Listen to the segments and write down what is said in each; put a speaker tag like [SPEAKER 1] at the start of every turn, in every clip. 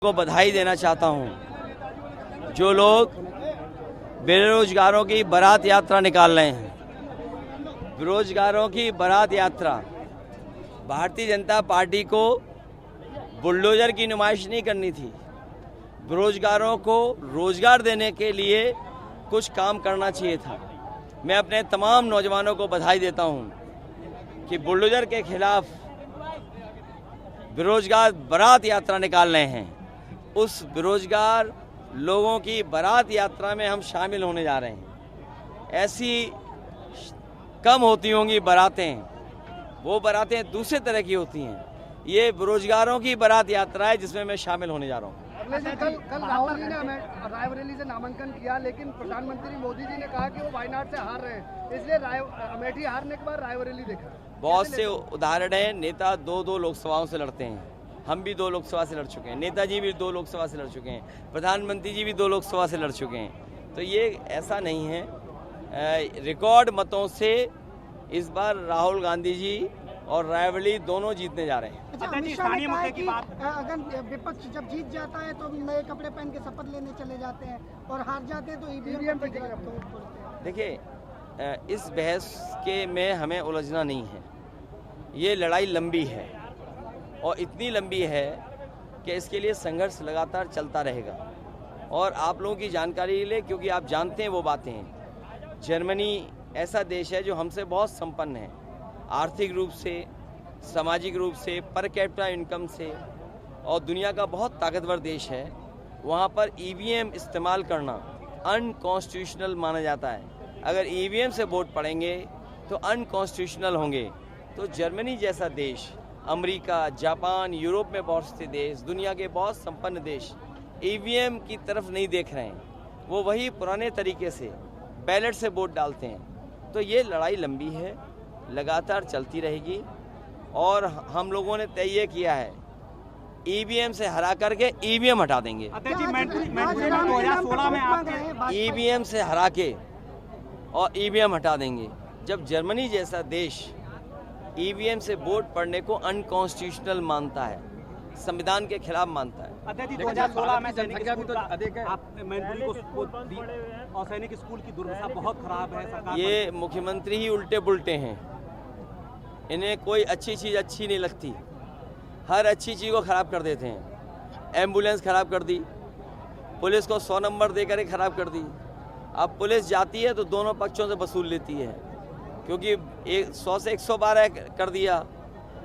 [SPEAKER 1] को बधाई देना चाहता हूं। जो लोग बेरोजगारों की बारात यात्रा निकाल रहे हैं, बेरोजगारों की बारात यात्रा, भारतीय जनता पार्टी को बुलडोजर की नुमाइश नहीं करनी थी। बेरोजगारों को रोजगार देने के लिए कुछ काम करना चाहिए था। मैं अपने तमाम नौजवानों को बधाई देता हूं कि बुलडोजर के खिलाफ बेरोजगार बारात यात्रा निकाल रहे हैं। उस बेरोजगार लोगों की बारात यात्रा में हम शामिल होने जा रहे हैं। ऐसी कम होती होंगी बारातें, वो बारातें दूसरे तरह की होती हैं। ये बेरोजगारों की बारात यात्रा है जिसमें मैं शामिल होने जा रहा हूँ।
[SPEAKER 2] कल राहुल जी ने रायबरेली से नामांकन किया, लेकिन प्रधानमंत्री मोदी जी ने कहा कि वो वायनाड से हार रहे हैं, इसलिए अमेठी हारने के बाद रायबरेली देखा।
[SPEAKER 1] बहुत से उदाहरण हैं। नेता दो लोकसभाओं से लड़ते हैं। हम भी 2 लोकसभा से लड़ चुके हैं, नेताजी भी 2 लोकसभा से लड़ चुके हैं, प्रधानमंत्री जी भी 2 लोकसभा से लड़ चुके हैं। तो ये ऐसा नहीं है। रिकॉर्ड मतों से इस बार राहुल गांधी जी और रायबरेली दोनों जीतने जा रहे हैं।
[SPEAKER 3] अच्छा, अमित शाह ने कहा कि अगर विपक्ष जब जीत जाता है तो नए कपड़े पहन के शपथ लेने चले जाते हैं और हार जाते हैं तो ईवीएम पे
[SPEAKER 1] देखिए, इस बहस के में हमें उलझना नहीं है। ये लड़ाई लंबी है और इतनी लंबी है कि इसके लिए संघर्ष लगातार चलता रहेगा। और आप लोगों की जानकारी के लिए, क्योंकि आप जानते हैं वो बातें हैं, जर्मनी ऐसा देश है जो हमसे बहुत संपन्न है, आर्थिक रूप से, सामाजिक रूप से, पर कैपिटा इनकम से, और दुनिया का बहुत ताकतवर देश है। वहाँ पर ईवीएम इस्तेमाल करना अनकॉन्स्टिट्यूशनल माना जाता है। अगर ईवीएम से वोट पड़ेंगे तो अनकॉन्स्टिट्यूशनल होंगे। तो जर्मनी जैसा देश, अमेरिका, जापान, यूरोप में बहुत से देश, दुनिया के बहुत संपन्न देश ईवीएम की तरफ नहीं देख रहे हैं। वो वही पुराने तरीके से बैलेट से वोट डालते हैं। तो ये लड़ाई लंबी है, लगातार चलती रहेगी। और हम लोगों ने तय ये किया है, ईवीएम से हरा करके ईवीएम हटा देंगे। ईवीएम से हरा के और ईवीएम हटा देंगे। जब जर्मनी जैसा देश ईवीएम से वोट पड़ने को अनकॉन्स्टिट्यूशनल मानता है, संविधान के खिलाफ मानता है।
[SPEAKER 4] 2016 में जनसंख्या भी तो अधिक है, आप मैनपुरी को दी और सैनिक स्कूल की दुर्दशा बहुत खराब है। सरकार
[SPEAKER 1] ये मुख्यमंत्री ही उल्टे पुल्टे हैं। इन्हें कोई अच्छी चीज़ अच्छी नहीं लगती, हर अच्छी चीज़ को ख़राब कर देते हैं। एम्बुलेंस ख़राब कर दी, पुलिस को 100 नंबर देकर के ख़राब कर दी। अब पुलिस जाती है तो दोनों पक्षों से वसूल लेती है, क्योंकि 100 से 112 कर दिया।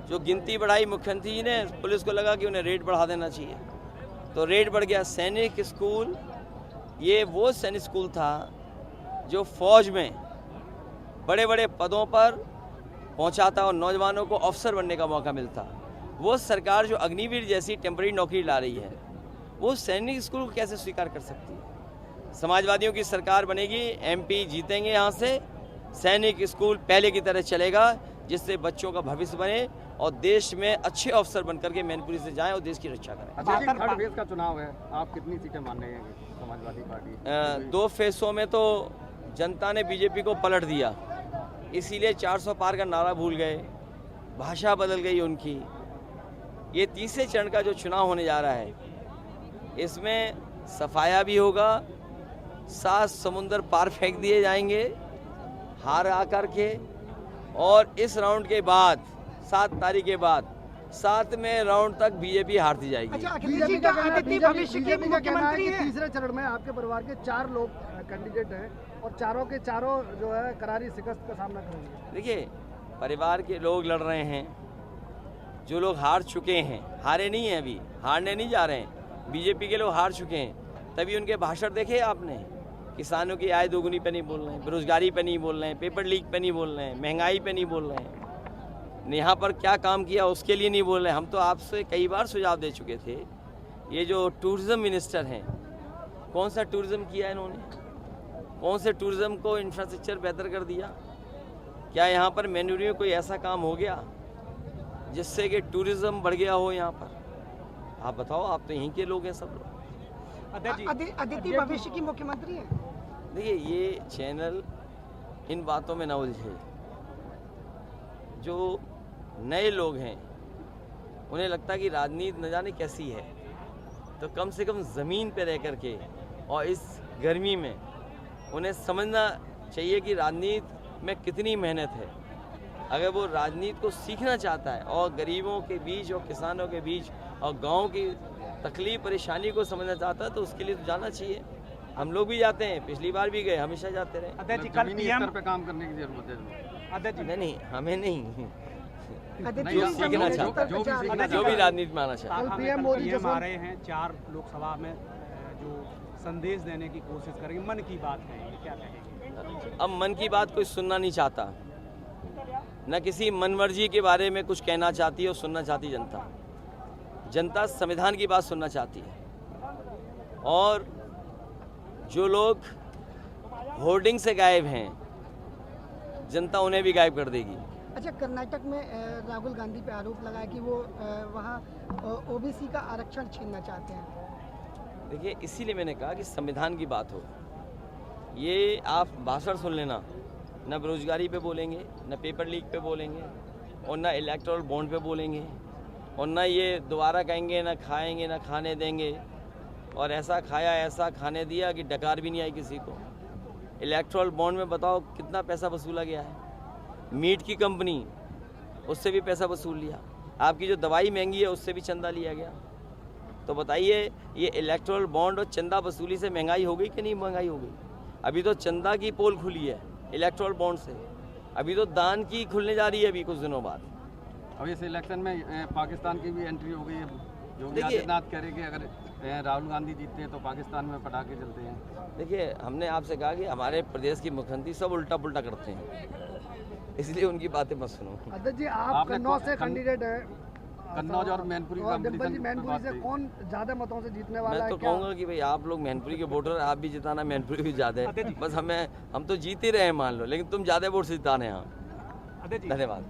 [SPEAKER 1] जो गिनती बढ़ाई मुख्यमंत्री जी ने, पुलिस को लगा कि उन्हें रेट बढ़ा देना चाहिए, तो रेट बढ़ गया। सैनिक स्कूल, ये वो सैनिक स्कूल था जो फौज में बड़े बड़े पदों पर पहुंचाता और नौजवानों को अफसर बनने का मौका मिलता। वो सरकार जो अग्निवीर जैसी टेम्पररी नौकरी ला रही है, वो सैनिक स्कूल को कैसे स्वीकार कर सकती है? समाजवादियों की सरकार बनेगी, एमपी जीतेंगे यहाँ से, सैनिक स्कूल पहले की तरह चलेगा, जिससे बच्चों का भविष्य बने और देश में अच्छे अफसर बनकर के मैनपुरी से जाएं और देश की रक्षा करें।
[SPEAKER 2] थर्ड फेज का चुनाव है, आप कितनी सीटें मान रहे हैं समाजवादी पार्टी?
[SPEAKER 1] 2 फेसों में तो जनता ने बीजेपी को पलट दिया, इसीलिए 400 पार का नारा भूल गए, भाषा बदल गई उनकी। ये तीसरे चरण का जो चुनाव होने जा रहा है, इसमें सफाया भी होगा, 7 समुंदर पार फेंक दिए जाएंगे हार आकर के। और इस राउंड के बाद 7 तारीख के बाद 7वें राउंड तक बीजेपी हारती जाएगी।
[SPEAKER 3] अच्छा, बीजेपी का भविष्य के मुख्यमंत्री हैं।
[SPEAKER 2] तीसरे चरण में आपके परिवार के 4 लोग कैंडिडेट हैं और चारों के चारों जो है करारी शिकस्त का सामना करेंगे।
[SPEAKER 1] देखिए, परिवार के लोग लड़ रहे हैं, जो लोग हार चुके हैं, हारे नहीं हैं अभी, हारने नहीं जा रहे हैं। बीजेपी के लोग हार चुके हैं, तभी उनके भाषण देखे आपने। किसानों की आय दोगुनी पे नहीं बोल रहे हैं, बेरोजगारी पे नहीं बोल रहे हैं, पेपर लीक पे नहीं बोल रहे हैं, महंगाई पे नहीं बोल रहे हैं, यहाँ पर क्या काम किया उसके लिए नहीं बोल रहे हैं। हम तो आपसे कई बार सुझाव दे चुके थे। ये जो टूरिज्म मिनिस्टर हैं, कौन सा टूरिज्म किया इन्होंने? कौन से टूरिज्म को इंफ्रास्ट्रक्चर बेहतर कर दिया? क्या यहाँ पर मैनपुरी में कोई ऐसा काम हो गया जिससे कि टूरिज्म बढ़ गया हो यहाँ पर? आप बताओ, आप तो यहीं के लोग हैं सब लोग।
[SPEAKER 3] अदिति भविष्य की मुख्यमंत्री है।
[SPEAKER 1] देखिए, ये चैनल इन बातों में न उलझे। जो नए लोग हैं उन्हें लगता है कि राजनीति न जाने कैसी है। तो कम से कम ज़मीन पे रह करके और इस गर्मी में उन्हें समझना चाहिए कि राजनीति में कितनी मेहनत है। अगर वो राजनीति को सीखना चाहता है और गरीबों के बीच और किसानों के बीच और गांव की तकलीफ परेशानी को समझना चाहता है तो उसके लिए तो जाना चाहिए। हम लोग भी जाते हैं, पिछली बार भी गए, हमेशा जाते रहे।
[SPEAKER 4] अध्यक्ष जी, कल पीएम
[SPEAKER 5] पे काम करने की जरूरत है।
[SPEAKER 4] अध्यक्ष जी,
[SPEAKER 1] नहीं, हमें नहीं,
[SPEAKER 3] अदिति
[SPEAKER 1] जो सीखना चाहता
[SPEAKER 5] जो भी सीखना
[SPEAKER 1] है, जो भी राजनीति में आना चाहता है।
[SPEAKER 2] कल पीएम मोदी
[SPEAKER 4] पीएम आ रहे हैं 4 लोकसभा में जो संदेश देने की कोशिश करेंगे, मन की बात है, ये क्या कहेंगे?
[SPEAKER 1] अब मन की बात कोई सुनना नहीं चाहता, न किसी मनमर्जी के बारे में कुछ कहना चाहती है और सुनना चाहती जनता। जनता संविधान की बात सुनना चाहती है और जो लोग होर्डिंग से गायब हैं जनता उन्हें भी गायब कर देगी।
[SPEAKER 3] अच्छा, कर्नाटक में राहुल गांधी पे आरोप लगाया कि वो वहाँ ओबीसी का आरक्षण छीनना चाहते हैं।
[SPEAKER 1] देखिए, इसीलिए मैंने कहा कि संविधान की बात हो। ये आप भाषण सुन लेना, न बेरोजगारी पे बोलेंगे, न पेपर लीक पे बोलेंगे और न इलेक्टोरल बॉन्ड पे बोलेंगे और न ये दोबारा कहेंगे न खाएंगे न खाने देंगे और ऐसा खाया ऐसा खाने दिया कि डकार भी नहीं आई किसी को। इलेक्टोरल बॉन्ड में बताओ कितना पैसा वसूला गया है। मीट की कंपनी, उससे भी पैसा वसूल लिया। आपकी जो दवाई महंगी है उससे भी चंदा लिया गया। तो बताइए, ये इलेक्टोरल बॉन्ड और चंदा वसूली से महंगाई हो गई कि नहीं महंगाई हो गई? अभी तो चंदा की पोल खुली है इलेक्टोरल बॉन्ड से, अभी तो दान की खुलने जा रही है अभी कुछ दिनों बाद।
[SPEAKER 5] अब इस इलेक्शन में पाकिस्तान की भी एंट्री हो गई है। योगी
[SPEAKER 1] देखिए-
[SPEAKER 5] आदित्यनाथ कह रहे कि अगर राहुल गांधी जीतते हैं तो पाकिस्तान में पटाखे चलते हैं।
[SPEAKER 1] देखिए, हमने आपसे कहा कि हमारे प्रदेश की मुख्यमंत्री सब उल्टा पुल्टा करते हैं, इसलिए उनकी बातें मत सुनो।
[SPEAKER 2] अध्यक्ष जी, आप
[SPEAKER 5] आपने
[SPEAKER 2] कन्नौज से
[SPEAKER 5] कन-
[SPEAKER 2] कैंडिडेट हैं,
[SPEAKER 5] कन्नौज और मैनपुरी
[SPEAKER 2] और डिम्पल जी
[SPEAKER 5] कंपटीशन
[SPEAKER 2] मैनपुरी से कौन ज्यादा मतों से जीतने वाला
[SPEAKER 1] मैं
[SPEAKER 2] है?
[SPEAKER 1] तो
[SPEAKER 2] क्या
[SPEAKER 1] कहूँगा कि भाई आप लोग मैनपुरी के वोटर, आप भी जिताना, मैनपुरी भी ज़्यादा
[SPEAKER 4] अध्यक्ष
[SPEAKER 1] है।
[SPEAKER 4] जी।
[SPEAKER 1] बस हम तो जीत ही रहे हैं मान लो, लेकिन तुम ज़्यादा वोट से जिताने यहाँ।
[SPEAKER 4] अध्यक्ष जी,
[SPEAKER 1] धन्यवाद।